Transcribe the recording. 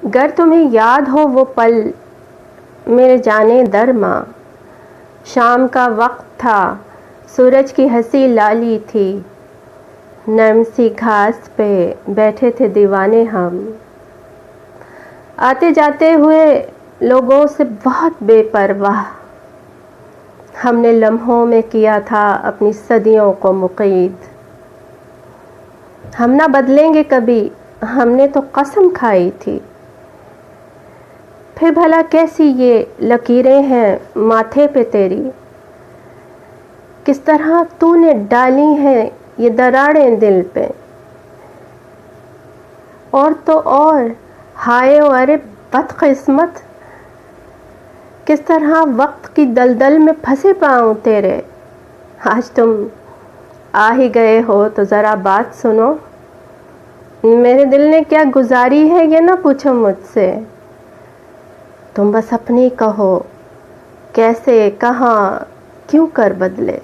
گر تمہیں یاد ہو وہ پل میرے جانے در ماں، شام کا وقت تھا، سورج کی ہنسی لالی تھی، نرم سی گھاس پہ بیٹھے تھے دیوانے ہم، آتے جاتے ہوئے لوگوں سے بہت بے پرواہ، ہم نے لمحوں میں کیا تھا اپنی صدیوں کو مقید، ہم نہ بدلیں گے کبھی، ہم نے تو قسم کھائی تھی، پھر بھلا کیسی یہ لکیریں ہیں ماتھے پہ تیری، کس طرح تو نے ڈالی ہیں یہ دراڑیں دل پہ، اور تو اور ہائے و ارے بدقسمت، کس طرح وقت کی دلدل میں پھنسے پاؤں تیرے، آج تم آ ہی گئے ہو تو ذرا بات سنو، میرے دل نے کیا گزاری ہے یہ نہ پوچھو مجھ سے، تم بس اپنی کہو کیسے کہاں کیوں کر بدلے۔